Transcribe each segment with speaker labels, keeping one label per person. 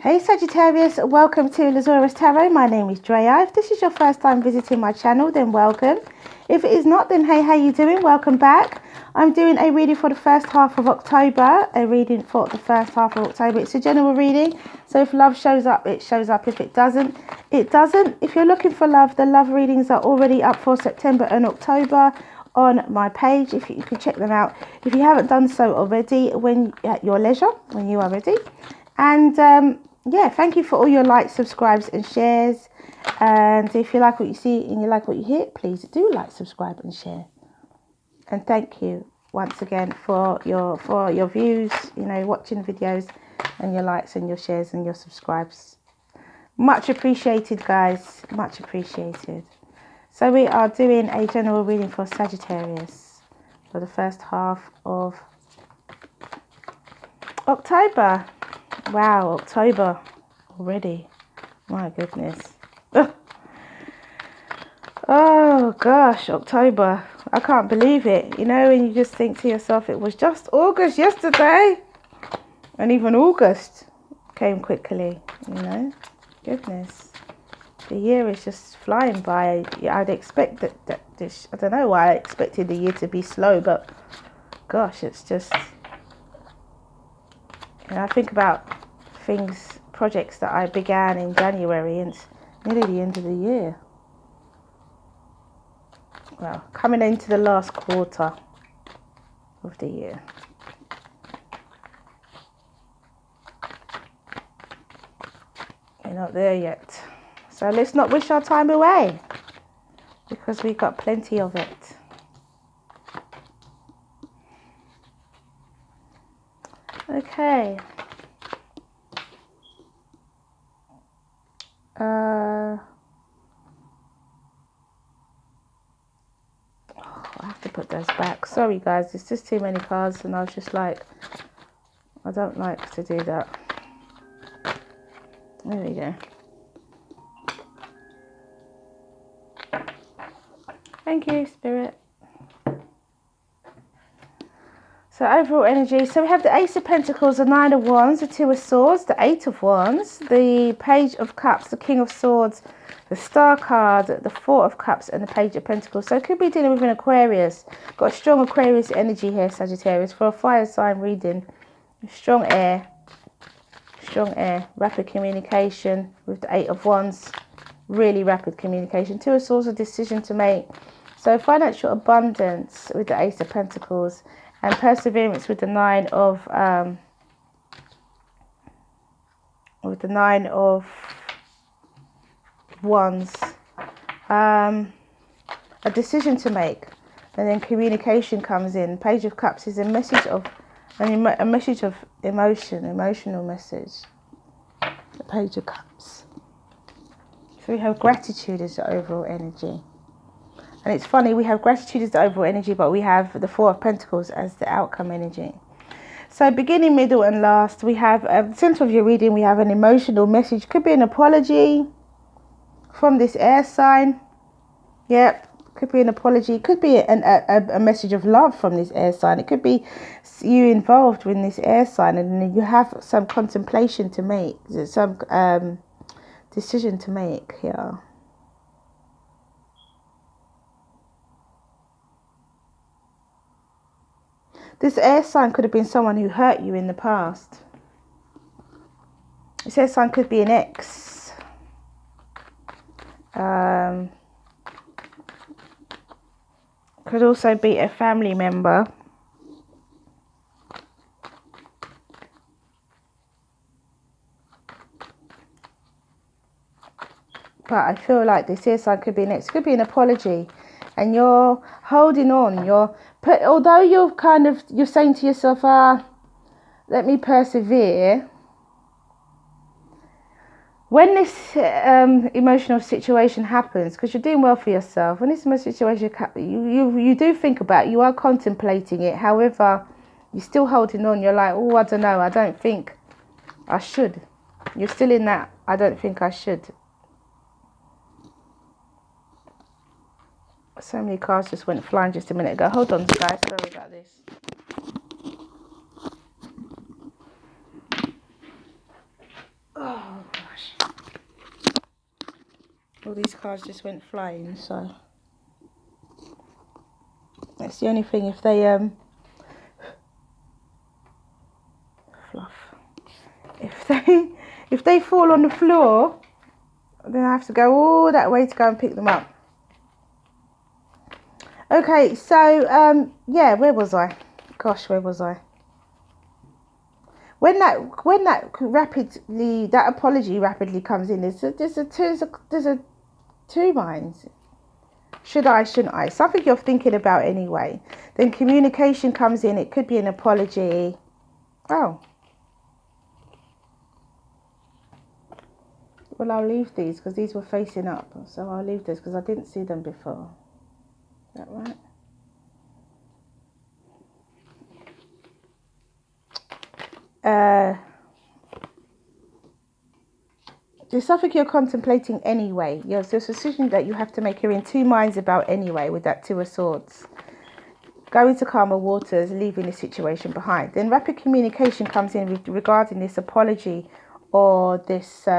Speaker 1: Hey Sagittarius, welcome to Zarious Tarot. My name is Drea. If this is your first time visiting my channel, then welcome. If it is not, then hey, how you doing? Welcome back. I'm doing a reading for the first half of October. It's a general reading. So if love shows up, it shows up. If it doesn't, it doesn't. If you're looking for love, the love readings are already up for September and October on my page. If you can check them out. If you haven't done so already, when at your leisure, when you are ready. And yeah, thank you for all your likes, subscribes and shares. And if you like what you see and you like what you hear, please do like, subscribe and share. And thank you once again for your views, you know, watching videos and your likes and your shares and your subscribes. Much appreciated, guys, much appreciated. So we are doing a general reading for Sagittarius for the first half of October. Wow, October already. My goodness. Oh gosh, October. I can't believe it. You know, and you just think to yourself, it was just August yesterday. And even August came quickly, you know. Goodness. The year is just flying by. I'd expect that this, I don't know why I expected the year to be slow, but gosh, it's just, you know, I think about projects that I began in January and it's nearly the end of the year. Well, coming into the last quarter of the year. We're not there yet. So let's not wish our time away because we've got plenty of it. Okay. I have to put those back. Sorry guys, there's just too many cards and I was just like, I don't like to do that. There we go. Thank you, Spirit. So overall energy, so we have the Ace of Pentacles, the Nine of Wands, the Two of Swords, the Eight of Wands, the Page of Cups, the King of Swords, the Star card, the Four of Cups and the Page of Pentacles. So it could be dealing with an Aquarius. Got a strong Aquarius energy here, Sagittarius, for a fire sign reading. Strong air, rapid communication with the Eight of Wands, really rapid communication. Two of Swords, a decision to make. So financial abundance with the Ace of Pentacles. And perseverance with the Nine of Wands. A decision to make, and then communication comes in. Page of Cups is a message of emotional message. The Page of Cups. So we have gratitude as the overall energy. And it's funny, we have gratitude as the overall energy, but we have the Four of Pentacles as the outcome energy. So beginning, middle and last, we have, at the center of your reading, we have an emotional message. Could be an apology from this air sign. Yep, could be an apology. Could be a message of love from this air sign. It could be you involved with this air sign and you have some contemplation to make, some decision to make here. This air sign could have been someone who hurt you in the past. This air sign could be an ex. Could also be a family member. But I feel like this air sign could be an ex. Could be an apology. And you're holding on. Although you're saying to yourself, let me persevere. When this emotional situation happens, because you're doing well for yourself, when this emotional situation happens, you do think about it, you are contemplating it. However, you're still holding on. You're like, oh, I don't know. I don't think I should. You're still in that, I don't think I should. So many cards just went flying just a minute ago. Hold on, guys. Sorry about this. Oh. All these cards just went flying, so that's the only thing. If they fluff, if they fall on the floor, then I have to go all that way to go and pick them up. Okay, so yeah, where was I? Gosh, where was I? When that apology rapidly comes in, there's a two minds. Should I, shouldn't I? Something you're thinking about anyway. Then communication comes in. It could be an apology. Oh. Well, I'll leave these because these were facing up. So I'll leave this because I didn't see them before. Is that right? There's something you're contemplating anyway. There's a decision that you have to make. You're in two minds about anyway with that Two of Swords. Going to calmer waters, leaving the situation behind. Then rapid communication comes in regarding this apology or this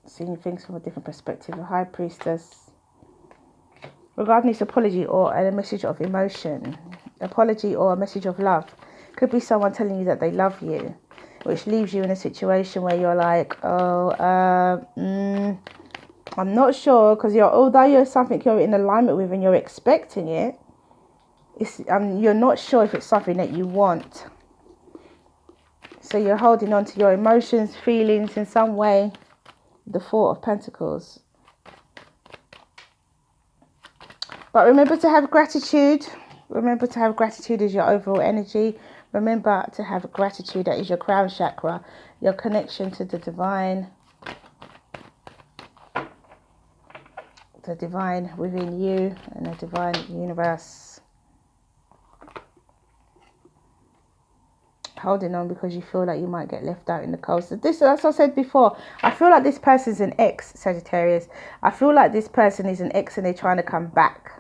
Speaker 1: seeing things from a different perspective. A High Priestess. Regarding this apology or a message of emotion. Apology or a message of love. Could be someone telling you that they love you, which leaves you in a situation where you're like, I'm not sure, because although you're something you're in alignment with and you're expecting it, you're not sure if it's something that you want. So you're holding on to your emotions, feelings in some way. The Four of Pentacles. But remember to have gratitude. Remember to have gratitude as your overall energy. Remember to have gratitude. That is your crown chakra. Your connection to the divine. The divine within you and the divine universe. Holding on because you feel like you might get left out in the cold. So this, as I said before, I feel like this person's an ex, Sagittarius. I feel like this person is an ex and they're trying to come back.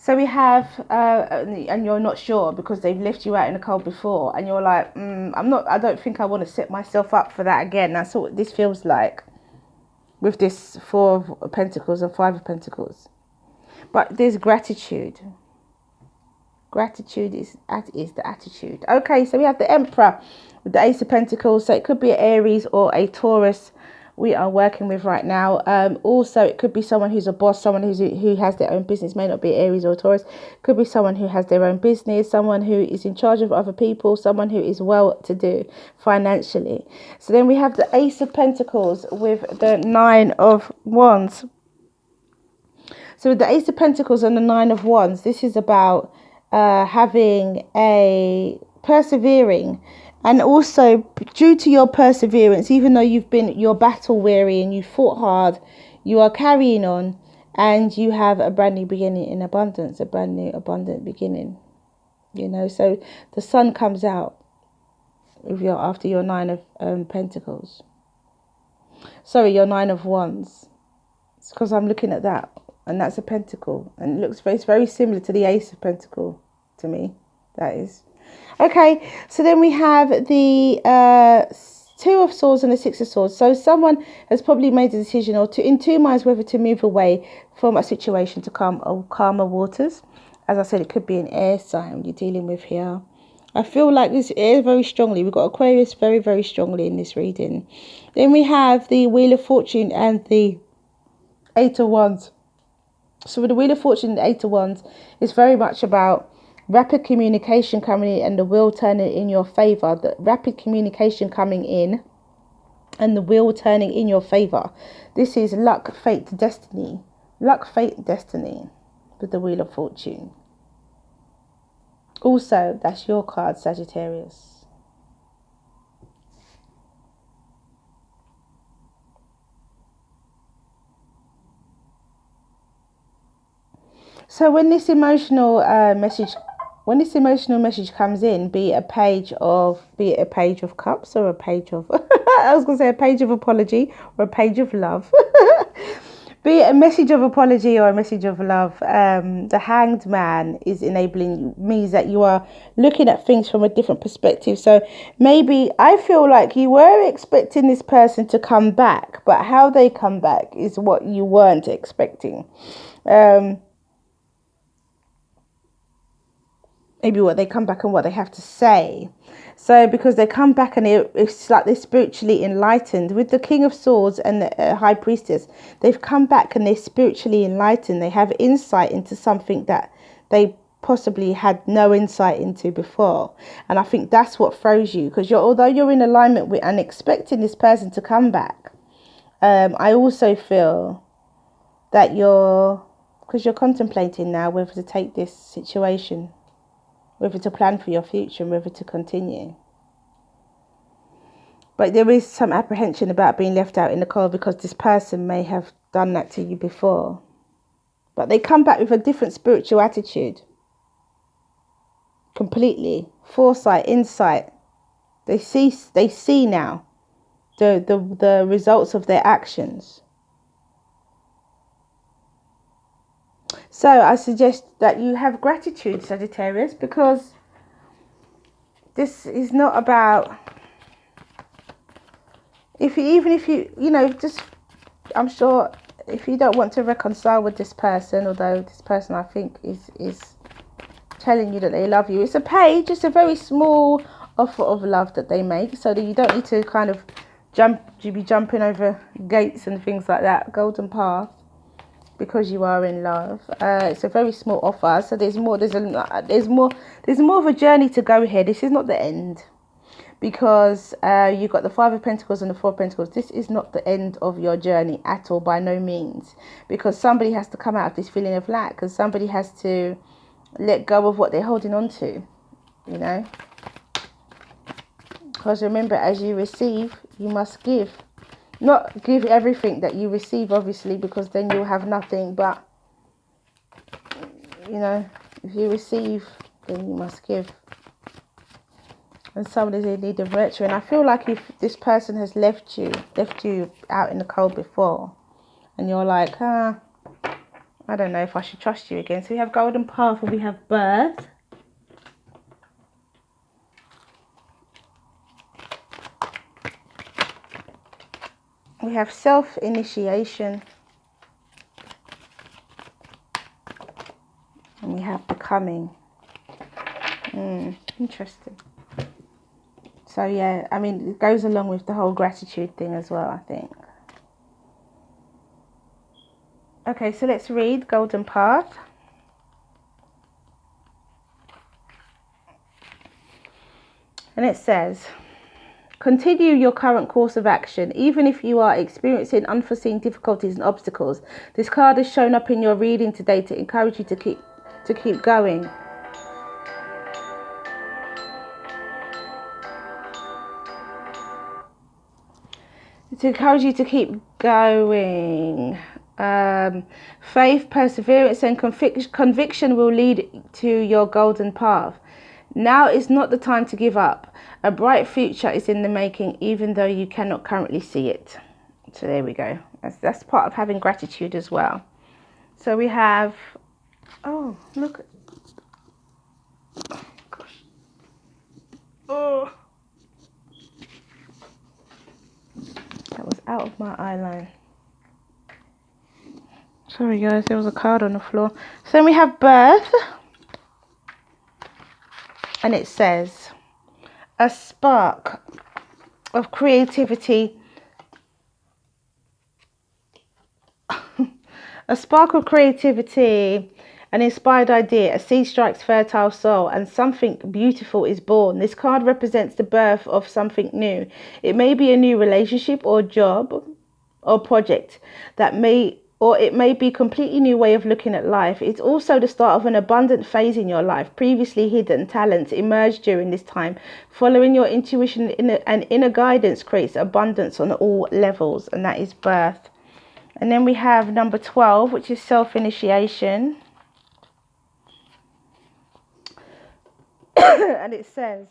Speaker 1: So we have, and you're not sure because they've left you out in the cold before, and you're like, I don't think I want to set myself up for that again. That's what this feels like with this Four of Pentacles and Five of Pentacles. But there's gratitude. Gratitude is the attitude. Okay, so we have the Emperor with the Ace of Pentacles. So it could be an Aries or a Taurus we are working with right now. Also, it could be someone who's a boss, someone who has their own business. May not be Aries or Taurus. Could be someone who has their own business, someone who is in charge of other people, someone who is well-to-do financially. So then we have the Ace of Pentacles with the Nine of Wands. So with the Ace of Pentacles and the Nine of Wands, this is about having a persevering. And also, due to your perseverance, even though you're battle weary and you fought hard, you are carrying on and you have a brand new beginning in abundance, a brand new abundant beginning. So the sun comes out after your Nine of Pentacles. Sorry, your Nine of Wands. It's because I'm looking at that, and that's a pentacle, and it looks very similar to the Ace of Pentacle to me. That is. Okay, so then we have the Two of Swords and the Six of Swords. So someone has probably made a decision in two minds whether to move away from a situation to calmer waters. As I said, it could be an air sign you're dealing with here. I feel like this air very strongly. We've got Aquarius very, very strongly in this reading. Then we have the Wheel of Fortune and the Eight of Wands. So with the Wheel of Fortune and the Eight of Wands, it's very much about rapid communication coming in and the wheel turning in your favor. The rapid communication coming in and the wheel turning in your favor. This is luck, fate, destiny. Luck, fate, destiny with the Wheel of Fortune. Also, that's your card, Sagittarius. So when this emotional message comes in, be it a page of cups or a page of I was going to say a page of apology or a page of love. Be it a message of apology or a message of love. The Hanged Man is enabling, means that you are looking at things from a different perspective. So maybe I feel like you were expecting this person to come back, but how they come back is what you weren't expecting. Maybe what they come back and what they have to say. So because they come back and it's like they're spiritually enlightened. With the King of Swords and the High Priestess, they've come back and they're spiritually enlightened. They have insight into something that they possibly had no insight into before. And I think that's what throws you, because although you're in alignment with and expecting this person to come back, I also feel that because you're contemplating now whether to take this situation, whether to plan for your future and whether to continue. But there is some apprehension about being left out in the cold because this person may have done that to you before. But they come back with a different spiritual attitude. Completely. Foresight, insight. They see now the results of their actions. So I suggest that you have gratitude, Sagittarius, because this is not about, I'm sure if you don't want to reconcile with this person, although this person I think is telling you that they love you, it's a page, it's a very small offer of love that they make, so that you don't need to kind of be jumping over gates and things like that, golden path, because you are in love. It's a very small offer, so there's more of a journey to go here. This is not the end, because you've got the Five of Pentacles and the Four of Pentacles. This is not the end of your journey at all, by no means, because somebody has to come out of this feeling of lack, because somebody has to let go of what they're holding on to, because remember, as you receive, you must give. Not give everything that you receive, obviously, because then you'll have nothing. But, if you receive, then you must give. And somebody's in need of nurturing. I feel like if this person has left you out in the cold before, and you're like, I don't know if I should trust you again. So we have Golden Path and we have Birth. We have Self-Initiation. And we have Becoming. Interesting. So yeah, I mean, it goes along with the whole gratitude thing as well, I think. Okay, so let's read Golden Path. And it says, continue your current course of action, even if you are experiencing unforeseen difficulties and obstacles. This card has shown up in your reading today to encourage you to keep going. To encourage you to keep going. Faith, perseverance and conviction will lead to your golden path. Now is not the time to give up. A bright future is in the making, even though you cannot currently see it. So there we go. That's part of having gratitude as well. So we have, oh, look. Oh, gosh. Oh. That was out of my eye line. Sorry guys, there was a card on the floor. So then we have Birth. And it says, a spark of creativity. A spark of creativity, an inspired idea, a seed strikes fertile soil, and something beautiful is born. This card represents the birth of something new. It may be a new relationship or job or project it may be a completely new way of looking at life. It's also the start of an abundant phase in your life. Previously hidden talents emerge during this time. Following your intuition and inner guidance creates abundance on all levels, and that is Birth. And then we have number 12, which is Self-Initiation. And it says,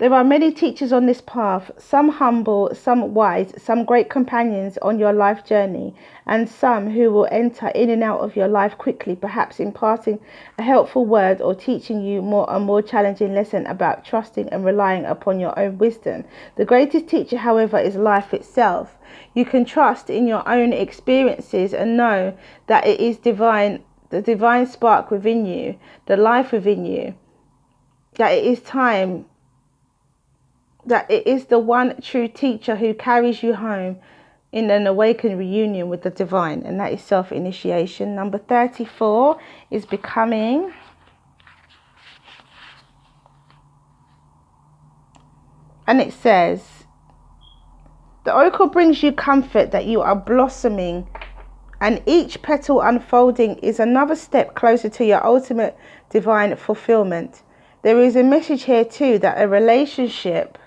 Speaker 1: There are many teachers on this path, some humble, some wise, some great companions on your life journey, and some who will enter in and out of your life quickly, perhaps imparting a helpful word or teaching you a more challenging lesson about trusting and relying upon your own wisdom. The greatest teacher, however, is life itself. You can trust in your own experiences and know that it is divine, the divine spark within you, the life within you, that it is time, that it is the one true teacher who carries you home in an awakened reunion with the divine, and that is self-initiation. Number 34 is becoming. And it says, the oracle brings you comfort that you are blossoming, and each petal unfolding is another step closer to your ultimate divine fulfillment. There is a message here too that a relationship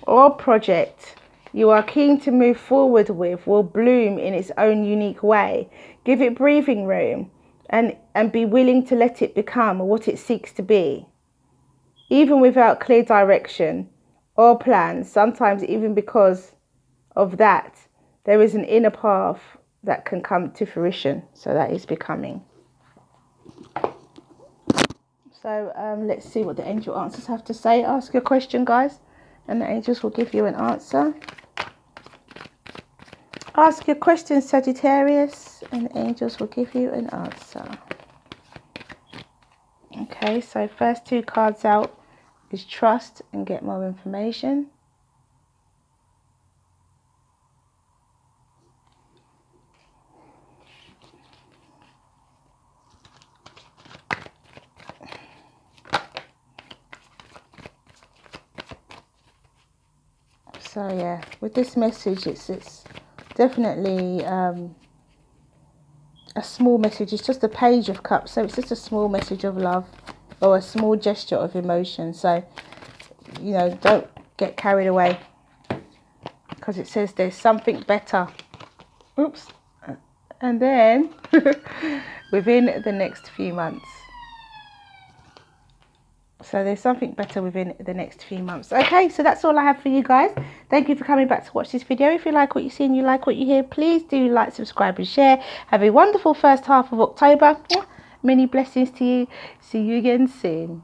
Speaker 1: or project you are keen to move forward with will bloom in its own unique way. Give it breathing room and be willing to let it become what it seeks to be. Even without clear direction or plans, sometimes even because of that, there is an inner path that can come to fruition. So that is becoming. So let's see what the angel answers have to say. Ask your question, guys, and the angels will give you an answer. Ask your question, Sagittarius, and the angels will give you an answer. Okay, so first two cards out is trust and get more information. So yeah, with this message, it's definitely a small message. It's just a page of cups, so it's just a small message of love or a small gesture of emotion. So, you know, don't get carried away, because it says there's something better. Oops. And then within the next few months. So there's something better within the next few months. Okay, so that's all I have for you guys. Thank you for coming back to watch this video. If you like what you see and you like what you hear, please do like, subscribe and share. Have a wonderful first half of October. Many blessings to you. See you again soon.